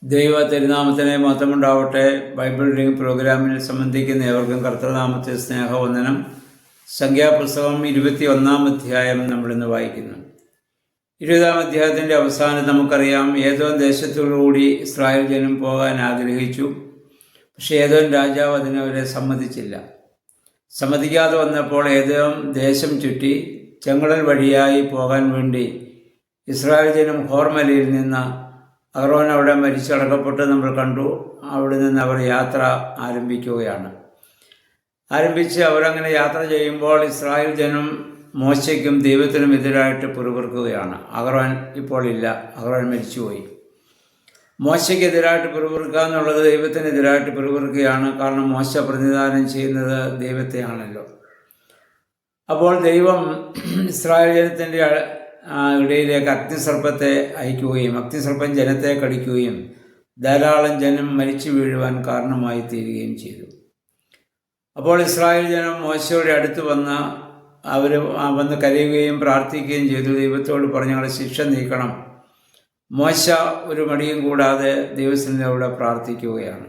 ദൈവ തിരുനാമത്തിന് മഹത്വമുണ്ടാവട്ടെ. Bible reading പ്രോഗ്രാമിൽ സംബന്ധിക്കുന്ന ഏവർക്കും കർത്തൃനാമത്തെ സ്നേഹവന്ദനം. സംഖ്യാപുസ്തകം 21-ാം അധ്യായം നമ്മളിന്ന് വായിക്കുന്നു. 20-ാം അധ്യായത്തിൻ്റെ അവസാനം നമുക്കറിയാം, ഏദോം ദേശത്തോടുകൂടി ഇസ്രായേൽ ജനം പോകാൻ ആഗ്രഹിച്ചു. പക്ഷേ ഏദോം രാജാവ് അതിനവരെ സമ്മതിച്ചില്ല. സമ്മതിക്കാതെ വന്നപ്പോൾ ഏദോം ദേശം ചുറ്റി ചെങ്കടൽ വഴിയായി പോകാൻ വേണ്ടി ഇസ്രായേൽ ജനം ഹോർമലയിൽ നിന്ന്, അഹരോൻ അവിടെ മരിച്ചടക്കപ്പെട്ട് നമ്മൾ കണ്ടു, അവിടെ നിന്ന് അവർ യാത്ര ആരംഭിക്കുകയാണ്. ആരംഭിച്ച് അവരങ്ങനെ യാത്ര ചെയ്യുമ്പോൾ ഇസ്രായേൽ ജനം മോശയ്ക്കും ദൈവത്തിനും എതിരായിട്ട് പിറുപിറുക്കുകയാണ്. അഹരോൻ ഇപ്പോൾ ഇല്ല, അഹരോൻ മരിച്ചുപോയി. മോശയ്ക്കെതിരായിട്ട് പിറുപിറുക്കുക എന്നുള്ളത് ദൈവത്തിനെതിരായിട്ട് പിറുപിറുക്കുകയാണ്. കാരണം മോശ പ്രതിനിധാനം ചെയ്യുന്നത് ദൈവത്തെയാണല്ലോ. അപ്പോൾ ദൈവം ഇസ്രായേൽ ജനത്തിൻ്റെ ഇടയിലേക്ക് അഗ്നിസർപ്പത്തെ അയക്കുകയും അഗ്നിസർപ്പം ജനത്തെ കടിക്കുകയും ധാരാളം ജനം മരിച്ചു വീഴുവാൻ കാരണമായി തീരുകയും ചെയ്തു. അപ്പോൾ ഇസ്രായേൽ ജനം മോശയുടെ അടുത്ത് വന്ന് കരയുകയും പ്രാർത്ഥിക്കുകയും ചെയ്തു. ദൈവത്തോട് പറഞ്ഞു, ഞങ്ങളുടെ ശിക്ഷ നീക്കണം. മോശ ഒരു മടിയും കൂടാതെ ദൈവസന്നിധിയോടെ പ്രാർത്ഥിക്കുകയാണ്.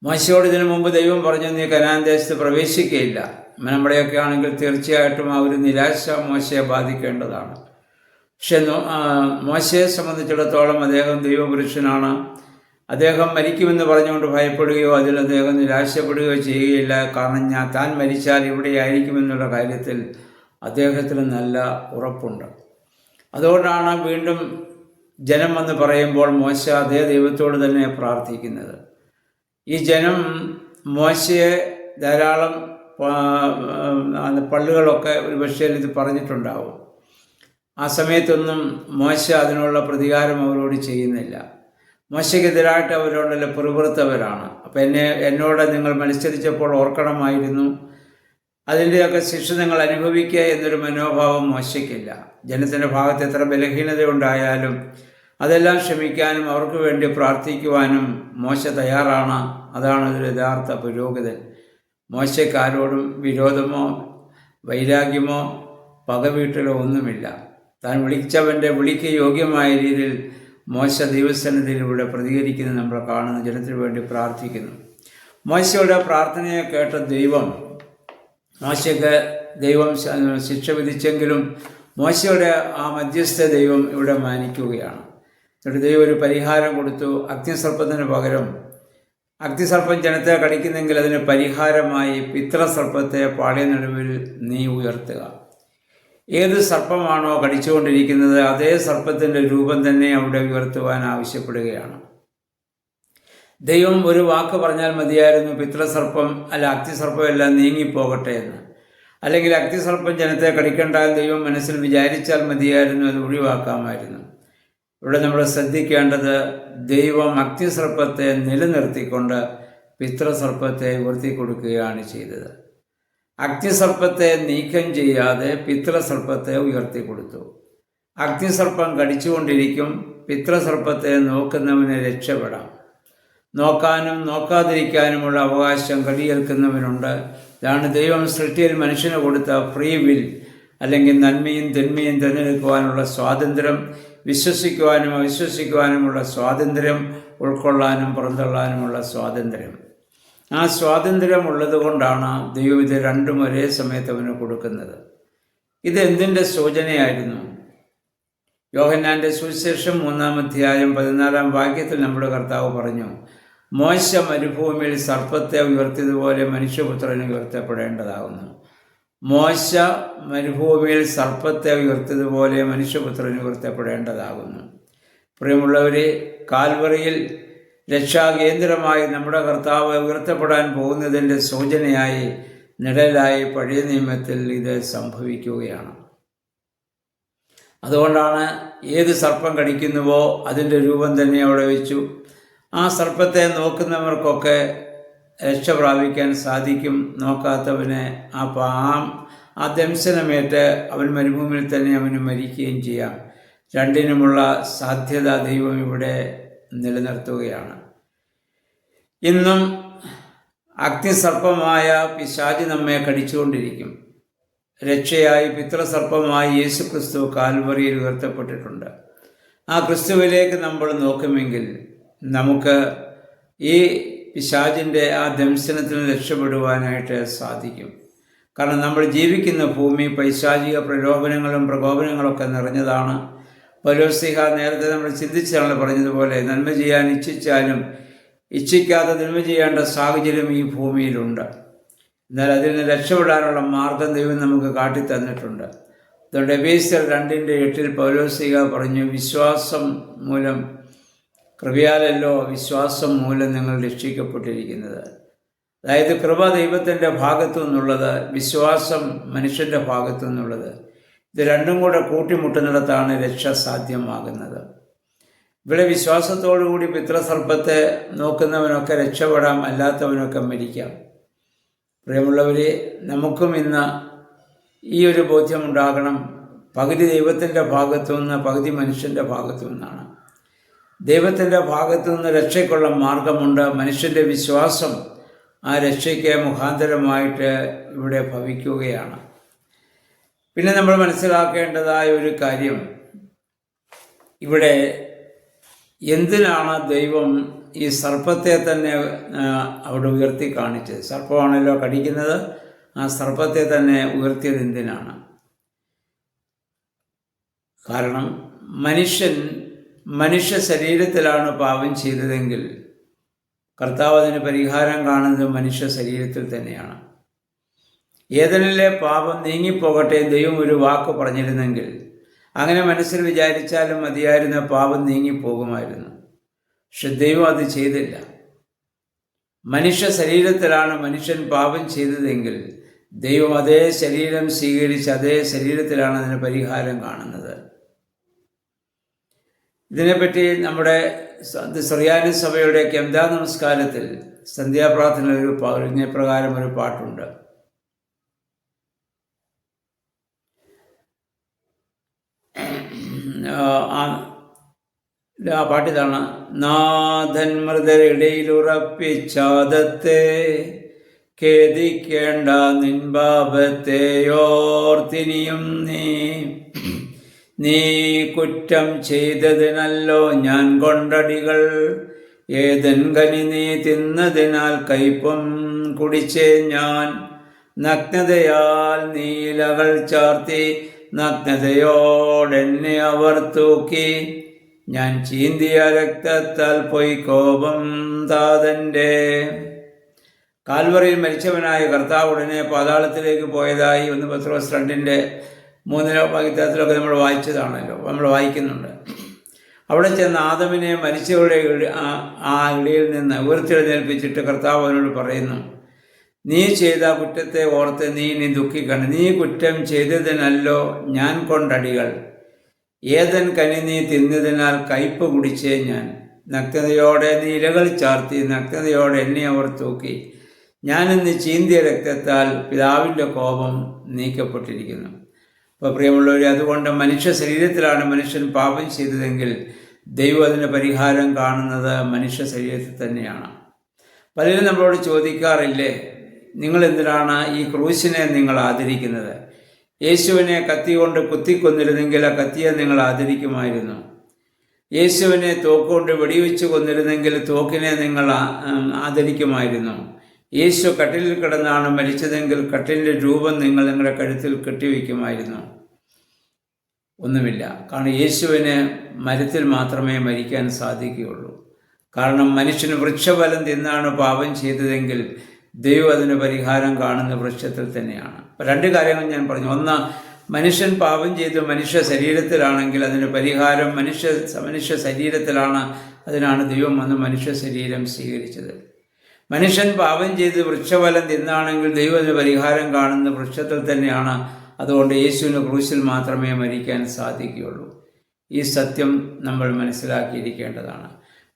മോശയോട് ഇതിനു മുമ്പ് ദൈവം പറഞ്ഞു, നീ കനാൻ ദേശത്ത് പ്രവേശിക്കുകയില്ല. നമ്മുടെയൊക്കെ ആണെങ്കിൽ തീർച്ചയായിട്ടും ആ ഒരു നിരാശ മോശയെ ബാധിക്കേണ്ടതാണ്. പക്ഷെ മോശയെ സംബന്ധിച്ചിടത്തോളം അദ്ദേഹം ദൈവപുരുഷനാണ്. അദ്ദേഹം മരിക്കുമെന്ന് പറഞ്ഞുകൊണ്ട് ഭയപ്പെടുകയോ അതിൽ അദ്ദേഹം നിരാശപ്പെടുകയോ ചെയ്യുകയില്ല. കാരണം താൻ മരിച്ചാൽ ഇവിടെ ആയിരിക്കുമെന്നുള്ള കാര്യത്തിൽ അദ്ദേഹത്തിന് നല്ല ഉറപ്പുണ്ട്. അതുകൊണ്ടാണ് വീണ്ടും ജനം വന്ന് പറയുമ്പോൾ മോശ അതേ ദൈവത്തോട് തന്നെ പ്രാർത്ഥിക്കുന്നത്. ഈ ജനം മോശയെ ധാരാളം പള്ളികളൊക്കെ ഒരു പക്ഷേ ഇത് പറഞ്ഞിട്ടുണ്ടാവും. ആ സമയത്തൊന്നും മോശ അതിനുള്ള പ്രതികാരം അവരോട് ചെയ്യുന്നില്ല. മോശയ്ക്കെതിരായിട്ട് അവരോടല്ല പിറുപിറുത്തവരാണ്. അപ്പം എന്നോട് നിങ്ങൾ മത്സരിച്ചപ്പോൾ ഓർക്കണമായിരുന്നു, അതിൻ്റെയൊക്കെ ശിക്ഷ നിങ്ങൾ അനുഭവിക്കുക എന്നൊരു മനോഭാവം മോശയ്ക്കില്ല. ജനത്തിൻ്റെ ഭാഗത്ത് എത്ര ബലഹീനതയുണ്ടായാലും അതെല്ലാം ക്ഷമിക്കാനും അവർക്ക് വേണ്ടി പ്രാർത്ഥിക്കുവാനും മോശ തയ്യാറാണ്. അതാണ് ഒരു യഥാർത്ഥ പുരോഹിതൻ. മോശയ്ക്ക് ആരോടും വിരോധമോ വൈരാഗ്യമോ പകവീട്ടലോ ഒന്നുമില്ല. താൻ വിളിച്ചവൻ്റെ വിളിക്ക് യോഗ്യമായ രീതിയിൽ മോശ ദൈവസന്നിധിയിലൂടെ പ്രതികരിക്കുന്നത് നമ്മൾ കാണുന്നു. ജനത്തിന് വേണ്ടി പ്രാർത്ഥിക്കുന്നു. മോശയുടെ പ്രാർത്ഥനയെ കേട്ട ദൈവം, മോശയ്ക്ക് ദൈവം ശിക്ഷ വിധിച്ചെങ്കിലും മോശയുടെ ആ മധ്യസ്ഥ ദൈവം ഇവിടെ മാനിക്കുകയാണ്. എന്നിട്ട് ദൈവം ഒരു പരിഹാരം കൊടുത്തു. അഗ്നിസർപ്പത്തിന് പകരം, അഗ്നിസർപ്പം ജനത്തെ കടിക്കുന്നെങ്കിൽ അതിന് പരിഹാരമായി പിതൃസർപ്പത്തെ പാളയനടുവിൽ നീ ഉയർത്തുക. ഏത് സർപ്പമാണോ കടിച്ചുകൊണ്ടിരിക്കുന്നത് അതേ സർപ്പത്തിൻ്റെ രൂപം തന്നെ അവിടെ ഉയർത്തുവാൻ ആവശ്യപ്പെടുകയാണ്. ദൈവം ഒരു വാക്ക് പറഞ്ഞാൽ മതിയായിരുന്നു, പിതൃസർപ്പം അല്ല അഗ്നിസർപ്പം എല്ലാം നീങ്ങിപ്പോകട്ടെ എന്ന്. അല്ലെങ്കിൽ അഗ്നിസർപ്പം ജനത്തെ കടിക്കേണ്ടാൽ ദൈവം മനസ്സിൽ വിചാരിച്ചാൽ മതിയായിരുന്നു, അത് ഒഴിവാക്കാമായിരുന്നു. ഇവിടെ നമ്മൾ ശ്രദ്ധിക്കേണ്ടത്, ദൈവം അഗ്നിസർപ്പത്തെ നിലനിർത്തിക്കൊണ്ട് പിതൃസർപ്പത്തെ ഉയർത്തിക്കൊടുക്കുകയാണ് ചെയ്തത്. അഗ്നിസർപ്പത്തെ നീക്കം ചെയ്യാതെ പിതൃസർപ്പത്തെ ഉയർത്തിക്കൊടുത്തു. അഗ്നിസർപ്പം കടിച്ചുകൊണ്ടിരിക്കും. പിതൃസർപ്പത്തെ നോക്കുന്നവന് രക്ഷപ്പെടാം. നോക്കാനും നോക്കാതിരിക്കാനുമുള്ള അവകാശം കടിയേൽക്കുന്നവനുണ്ട്. ഇതാണ് ദൈവം സൃഷ്ടിയിൽ മനുഷ്യന് കൊടുത്ത ഫ്രീ വിൽ, അല്ലെങ്കിൽ നന്മയും തിന്മയും തിരഞ്ഞെടുക്കുവാനുള്ള സ്വാതന്ത്ര്യം, വിശ്വസിക്കുവാനും അവിശ്വസിക്കുവാനുമുള്ള സ്വാതന്ത്ര്യം, ഉൾക്കൊള്ളാനും പുറന്തള്ളാനുമുള്ള സ്വാതന്ത്ര്യം. ആ സ്വാതന്ത്ര്യം ഉള്ളത് കൊണ്ടാണ് ദൈവം ഇത് രണ്ടും ഒരേ സമയത്ത് അവന് കൊടുക്കുന്നത്. ഇത് എന്തിൻ്റെ സൂചനയായിരുന്നു? യോഹന്നാൻ്റെ സുവിശേഷം 3-ാം അധ്യായം 14-ാം വാക്യത്തിൽ നമ്മുടെ കർത്താവ് പറഞ്ഞു, മോശ മരുഭൂമിയിൽ സർപ്പത്തെ ഉയർത്തിയതുപോലെ മനുഷ്യപുത്രന് ഉയർത്തപ്പെടേണ്ടതാകുന്നു. മോശ മരുഭൂമിയിൽ സർപ്പത്തെ ഉയർത്തിയതുപോലെ മനുഷ്യപുത്രന് ഉയർത്തപ്പെടേണ്ടതാകുന്നു. പ്രിയമുള്ളവരെ, കാൽവറിയിൽ രക്ഷാകേന്ദ്രമായി നമ്മുടെ കർത്താവ് ഉയർത്തപ്പെടാൻ പോകുന്നതിൻ്റെ സൂചനയായി, നിഴലായി പഴയ നിയമത്തിൽ ഇത് സംഭവിക്കുകയാണ്. അതുകൊണ്ടാണ് ഏത് സർപ്പം കടിക്കുന്നുവോ അതിൻ്റെ രൂപം തന്നെ അവിടെ വെച്ചു. ആ സർപ്പത്തെ നോക്കുന്നവർക്കൊക്കെ രക്ഷ പ്രാപിക്കാൻ സാധിക്കും. നോക്കാത്തവന് ആ ദംശനമേറ്റ് അവൻ മരുഭൂമിയിൽ തന്നെ അവന് മരിക്കുകയും ചെയ്യാം. രണ്ടിനുമുള്ള സാധ്യത ദൈവം ഇവിടെ നിലനിർത്തുകയാണ്. ഇന്നും അഗ്നിസർപ്പമായ പിശാച് നമ്മെ കടിച്ചുകൊണ്ടിരിക്കും. രക്ഷയായി പിതൃസർപ്പമായി യേശുക്രിസ്തു കാൽവറിയിൽ ഉയർത്തപ്പെട്ടിട്ടുണ്ട്. ആ ക്രിസ്തുവിലേക്ക് നമ്മൾ നോക്കുമെങ്കിൽ നമുക്ക് ഈ പിശാചിൻ്റെ ആ ദംശനത്തിൽ നിന്ന് രക്ഷപ്പെടുവാനായിട്ട് സാധിക്കും. കാരണം നമ്മൾ ജീവിക്കുന്ന ഭൂമി പൈശാചിക പ്രലോഭനങ്ങളും പ്രകോപനങ്ങളൊക്കെ നിറഞ്ഞതാണ്. പൗലോസ്ലീഹ നേരത്തെ നമ്മൾ ചിന്തിച്ചാണ് പറഞ്ഞതുപോലെ, നന്മ ചെയ്യാൻ ഇച്ഛിച്ചാലും ഇച്ഛിക്കാതെ നന്മ ചെയ്യേണ്ട സാഹചര്യം ഈ ഭൂമിയിലുണ്ട്. എന്നാൽ അതിൽ നിന്ന് രക്ഷപ്പെടാനുള്ള മാർഗം ദൈവം നമുക്ക് കാട്ടിത്തന്നിട്ടുണ്ട്. അതുകൊണ്ട് എഫേസ്യർ 2:8 പൗലോസ്ലീഹ പറഞ്ഞു, വിശ്വാസം മൂലം, കൃപയാലല്ലോ വിശ്വാസം മൂലം നിങ്ങൾ രക്ഷിക്കപ്പെട്ടിരിക്കുന്നത്. അതായത് കൃപ ദൈവത്തിൻ്റെ ഭാഗത്തു നിന്നുള്ളത്, വിശ്വാസം മനുഷ്യൻ്റെ ഭാഗത്തു നിന്നുള്ളത്. ഇത് രണ്ടും കൂടെ കൂട്ടിമുട്ടുന്നിടത്താണ് രക്ഷ സാധ്യമാകുന്നത്. ഇവിടെ വിശ്വാസത്തോടുകൂടി പിതൃസർപ്പത്തെ നോക്കുന്നവനൊക്കെ രക്ഷപ്പെടാം, അല്ലാത്തവനൊക്കെ മരിക്കാം. പ്രിയമുള്ളവരെ, നമുക്കും ഇന്ന് ഈ ഒരു ബോധ്യമുണ്ടാകണം. പകുതി ദൈവത്തിൻ്റെ ഭാഗത്തു നിന്ന്, പകുതി മനുഷ്യൻ്റെ ഭാഗത്തു നിന്നാണ്. ദൈവത്തിൻ്റെ ഭാഗത്തു നിന്ന് രക്ഷയ്ക്കുള്ള മാർഗമുണ്ട്. മനുഷ്യൻ്റെ വിശ്വാസം ആ രക്ഷയ്ക്ക് മുഖാന്തരമായിട്ട് ഇവിടെ ഭവിക്കുകയാണ്. പിന്നെ നമ്മൾ മനസ്സിലാക്കേണ്ടതായ ഒരു കാര്യം, ഇവിടെ എന്തിനാണ് ദൈവം ഈ സർപ്പത്തെ തന്നെ അവിടെ ഉയർത്തി കാണിച്ചത്? സർപ്പമാണല്ലോ കടിക്കുന്നത്. ആ സർപ്പത്തെ തന്നെ ഉയർത്തിയത് എന്തിനാണ്? കാരണം മനുഷ്യ ശരീരത്തിലാണ് പാപം ചെയ്തതെങ്കിൽ കർത്താവ് അതിന് പരിഹാരം കാണുന്നത് മനുഷ്യ ശരീരത്തിൽ തന്നെയാണ്. ഏദനിലെ പാപം നീങ്ങിപ്പോകട്ടെ ദൈവം ഒരു വാക്ക് പറഞ്ഞിരുന്നെങ്കിൽ, അങ്ങനെ മനസ്സിൽ വിചാരിച്ചാലും മതിയായിരുന്ന പാപം നീങ്ങിപ്പോകുമായിരുന്നു. പക്ഷെ ദൈവം അത് ചെയ്തില്ല. മനുഷ്യ ശരീരത്തിലാണ് മനുഷ്യൻ പാപം ചെയ്തതെങ്കിൽ ദൈവം അതേ ശരീരം സ്വീകരിച്ച് അതേ ശരീരത്തിലാണ് അതിന് പരിഹാരം കാണുന്നത്. ഇതിനെപ്പറ്റി നമ്മുടെ സുറിയാനി സഭയുടെ കെംദാ നമസ്കാരത്തിൽ സന്ധ്യാപ്രാർത്ഥന പ്രകാരം ഒരു പാട്ടുണ്ട്. ആ പാട്ടിതാണ്, നാഥൻ മൃതരിടയിലുറപ്പിച്ചാദത്തെ ഖേദിക്കേണ്ട നിൻപാപത്തെയോർത്തിനിയും നീ കുറ്റം ചെയ്തതിനല്ലോ ഞാൻ കൊണ്ടടികൾ, ഏതൻ കനി നീ തിന്നതിനാൽ കയ്പും കുടിച്ചേ ഞാൻ, നഗ്നതയാൽ നീലകൾ ചാർത്തി നഗ്നതയോടെന്നെ അവർ തൂക്കി, ഞാൻ ചീന്തിയ രക്തത്താൽ പോയി കോപം താതൻ്റെ. കാൽവറിയിൽ മരിച്ചവനായ കർത്താവ് ഉടനെ പാതാളത്തിലേക്ക് പോയതായി 1 പത്രോസ് 2:3 വാക്യത്തിലൊക്കെ നമ്മൾ വായിച്ചതാണല്ലോ, നമ്മൾ വായിക്കുന്നുണ്ട്. അവിടെ ചെന്ന് ആദമിനെ മരിച്ചവരുടെ ആ ഇടയിൽ നിന്ന് ഉയർത്തെഴുന്നേൽപ്പിച്ചിട്ട് കർത്താവ് അവനോട് പറയുന്നു, നീ ചെയ്ത കുറ്റത്തെ ഓർത്ത് നീ ദുഃഖിക്കണം. നീ കുറ്റം ചെയ്തതിനല്ലോ ഞാൻ കൊണ്ടടികൾ, ഏതൻ കനി നീ തിന്നതിനാൽ കയ്പ് കുടിച്ചേ ഞാൻ, നഗ്നതയോടെ നീ ഇലകൾ ചാർത്തി നഗ്നതയോടെ എന്നെ അവർ തൂക്കി, ഞാനിന്ന് ചീന്തിയ രക്തത്താൽ പിതാവിൻ്റെ കോപം നീക്കപ്പെട്ടിരിക്കുന്നു. അപ്പോൾ പ്രിയമുള്ളവരെ, അതുകൊണ്ട് മനുഷ്യ ശരീരത്തിലാണ് മനുഷ്യൻ പാപം ചെയ്തതെങ്കിൽ ദൈവം അതിന് പരിഹാരം കാണുന്നത് മനുഷ്യ ശരീരത്തിൽ തന്നെയാണ്. പലരും നമ്മളോട് ചോദിക്കാറില്ലേ, നിങ്ങൾ എന്തിനാണ് ഈ ക്രൂശിനെ നിങ്ങൾ ആദരിക്കുന്നത്? യേശുവിനെ കത്തി കൊണ്ട് കുത്തിക്കൊന്നിരുന്നെങ്കിൽ ആ കത്തിയെ നിങ്ങൾ ആദരിക്കുമായിരുന്നു. യേശുവിനെ തോക്കുകൊണ്ട് വെടിവെച്ച് കൊന്നിരുന്നെങ്കിൽ തോക്കിനെ നിങ്ങൾ ആദരിക്കുമായിരുന്നു. യേശു കട്ടിലിൽ കിടന്നാണ് മരിച്ചതെങ്കിൽ കട്ടിലിൻ്റെ രൂപം നിങ്ങൾ നിങ്ങളുടെ കഴുത്തിൽ കെട്ടിവെക്കുമായിരുന്നു. ഒന്നുമില്ല. കാരണം യേശുവിന് മരത്തിൽ മാത്രമേ മരിക്കാൻ സാധിക്കുകയുള്ളൂ. കാരണം മനുഷ്യന് വൃക്ഷഫലം തിന്നാണ് പാപം ചെയ്തതെങ്കിൽ ദൈവം അതിന് പരിഹാരം കാണുന്ന വൃക്ഷത്തിൽ തന്നെയാണ്. 2 കാര്യങ്ങൾ ഞാൻ പറഞ്ഞു. ഒന്ന്, മനുഷ്യൻ പാപം ചെയ്ത് മനുഷ്യ ശരീരത്തിലാണെങ്കിൽ അതിന് പരിഹാരം മനുഷ്യ ശരീരത്തിലാണ്. അതിനാണ് ദൈവം വന്ന് മനുഷ്യ ശരീരം സ്വീകരിച്ചത്. മനുഷ്യൻ പാപം ചെയ്ത് വൃക്ഷഫലം തിന്നാണെങ്കിൽ ദൈവം അതിന് പരിഹാരം കാണുന്ന വൃക്ഷത്തിൽ തന്നെയാണ്. അതുകൊണ്ട് യേശുവിന് ക്രൂശിൽ മാത്രമേ മരിക്കാൻ സാധിക്കുകയുള്ളൂ. ഈ സത്യം നമ്മൾ മനസ്സിലാക്കിയിരിക്കേണ്ടതാണ്.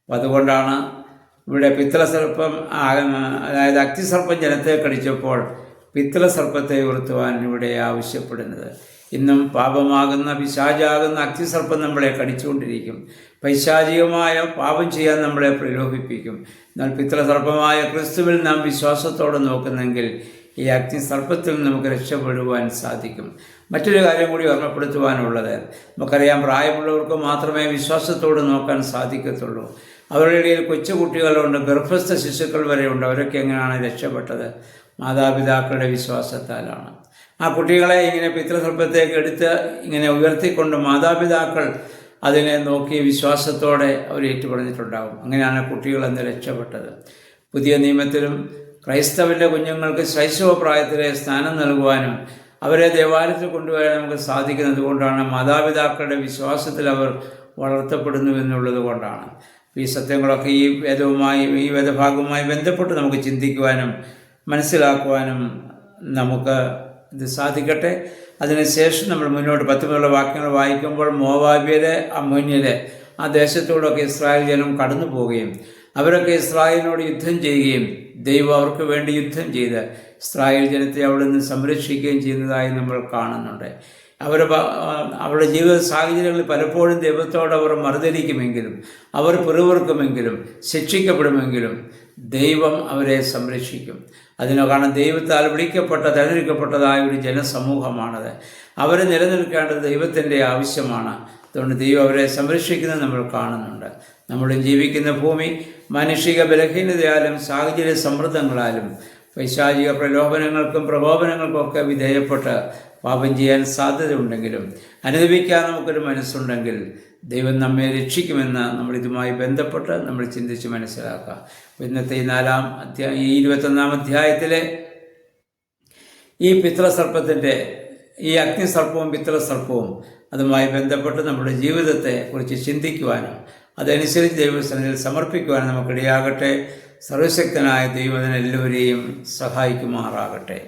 അപ്പം അതുകൊണ്ടാണ് ഇവിടെ പിത്തളസർപ്പം, അതായത് അഗ്നിസർപ്പം ജനത്തെ കടിച്ചപ്പോൾ പിത്തളസർപ്പത്തെ ഉയർത്തുവാൻ ഇവിടെ ആവശ്യപ്പെടുന്നത്. ഇന്നും പാപമാകുന്ന പിശാചാകുന്ന അഗ്നിസർപ്പം നമ്മളെ കടിച്ചുകൊണ്ടിരിക്കും. പൈശാചികമായ പാപം ചെയ്യാൻ നമ്മളെ പ്രലോഭിപ്പിക്കും. എന്നാൽ പിത്തളസർപ്പമായ ക്രിസ്തുവിൽ നാം വിശ്വാസത്തോടെ നോക്കുന്നെങ്കിൽ ഈ അഗ്നിസർപ്പത്തിൽ നമുക്ക് രക്ഷപ്പെടുവാൻ സാധിക്കും. മറ്റൊരു കാര്യം കൂടി ഓർമ്മപ്പെടുത്തുവാനുള്ളത്, നമുക്കറിയാം പ്രായമുള്ളവർക്ക് മാത്രമേ വിശ്വാസത്തോട് നോക്കാൻ സാധിക്കത്തുള്ളൂ. അവരുടെ ഇടയിൽ കൊച്ചുകുട്ടികളുണ്ട്, ഗർഭസ്ഥ ശിശുക്കൾ വരെയുണ്ട്. അവരൊക്കെ എങ്ങനെയാണ് രക്ഷപ്പെട്ടത്? മാതാപിതാക്കളുടെ വിശ്വാസത്താലാണ്. ആ കുട്ടികളെ ഇങ്ങനെ പിതൃസർപ്പത്തേക്ക് എടുത്ത് ഇങ്ങനെ ഉയർത്തിക്കൊണ്ട് മാതാപിതാക്കൾ അതിനെ നോക്കി വിശ്വാസത്തോടെ അവർ ഏറ്റുപറഞ്ഞിട്ടുണ്ടാകും. അങ്ങനെയാണ് കുട്ടികൾ അന്ന് രക്ഷപ്പെട്ടത്. പുതിയ നിയമത്തിലും ക്രൈസ്തവൻ്റെ കുഞ്ഞുങ്ങൾക്ക് ശൈശവ പ്രായത്തിലെ സ്നാനം നൽകുവാനും അവരെ ദേവാലയത്തിൽ കൊണ്ടുവരാൻ നമുക്ക് സാധിക്കുന്നത് കൊണ്ടാണ്. മാതാപിതാക്കളുടെ വിശ്വാസത്തിൽ അവർ വളർത്തപ്പെടുന്നു എന്നുള്ളത് കൊണ്ടാണ്. ഈ സത്യങ്ങളൊക്കെ ഈ വേദവുമായി, ഈ വേദഭാഗവുമായി ബന്ധപ്പെട്ട് നമുക്ക് ചിന്തിക്കുവാനും മനസ്സിലാക്കുവാനും നമുക്ക് ഇത് സാധിക്കട്ടെ. അതിനുശേഷം നമ്മൾ മുന്നോട്ട് 10 മുതലുള്ള വാക്യങ്ങൾ വായിക്കുമ്പോൾ മോവാബ്യരെ, അമ്മോന്യരെ ആ ദേശത്തോടൊക്കെ ഇസ്രായേൽ ജനം കടന്നു പോവുകയും അവരൊക്കെ ഇസ്രായേലിനോട് യുദ്ധം ചെയ്യുകയും ദൈവം അവർക്ക് വേണ്ടി യുദ്ധം ചെയ്ത് ഇസ്രായേൽ ജനത്തെ അവിടെ നിന്ന് സംരക്ഷിക്കുകയും ചെയ്യുന്നതായി നമ്മൾ കാണുന്നുണ്ട്. അവരുടെ ജീവിത സാഹചര്യങ്ങളിൽ പലപ്പോഴും ദൈവത്തോട് അവർ മറുതലിക്കുമെങ്കിലും, അവർ പിറുവിറുക്കുമെങ്കിലും, ശിക്ഷിക്കപ്പെടുമെങ്കിലും ദൈവം അവരെ സംരക്ഷിക്കും. കാരണം ദൈവത്താൽ വിളിക്കപ്പെട്ട, തിരഞ്ഞെടുക്കപ്പെട്ടതായ ഒരു ജനസമൂഹമാണത്. അവരെ നിലനിൽക്കേണ്ടത് ദൈവത്തിൻ്റെ ആവശ്യമാണ്. അതുകൊണ്ട് ദൈവം അവരെ സംരക്ഷിക്കുന്നത് നമ്മൾ കാണുന്നുണ്ട്. നമ്മൾ ജീവിക്കുന്ന ഭൂമി മാനുഷിക ബലഹീനതയാലും സാഹചര്യ സമ്മർദ്ദങ്ങളാലും പൈശാചിക പ്രലോഭനങ്ങൾക്കും പ്രകോപനങ്ങൾക്കും ഒക്കെ വിധേയപ്പെട്ട് പാപം ചെയ്യാൻ സാധ്യതയുണ്ടെങ്കിലും അനുദപിക്കാൻ നമുക്കൊരു മനസ്സുണ്ടെങ്കിൽ ദൈവം നമ്മെ രക്ഷിക്കുമെന്ന് നമ്മൾ ഇതുമായി ബന്ധപ്പെട്ട് നമ്മൾ ചിന്തിച്ച് മനസ്സിലാക്കുക. ഇന്നത്തെ ഈ 21-ാം അധ്യായത്തിലെ ഈ പിതൃസർപ്പത്തിൻ്റെ, ഈ അഗ്നിസർപ്പവും പിതൃസർപ്പവും അതുമായി ബന്ധപ്പെട്ട് നമ്മുടെ ജീവിതത്തെ കുറിച്ച് ചിന്തിക്കുവാനും അതനുസരിച്ച് ദൈവസന്നിധിയിൽ സമർപ്പിക്കുവാനും നമുക്കിടയാകട്ടെ. സർവശക്തനായ ദൈവം എല്ലാവരെയും സഹായിക്കുമാറാകട്ടെ.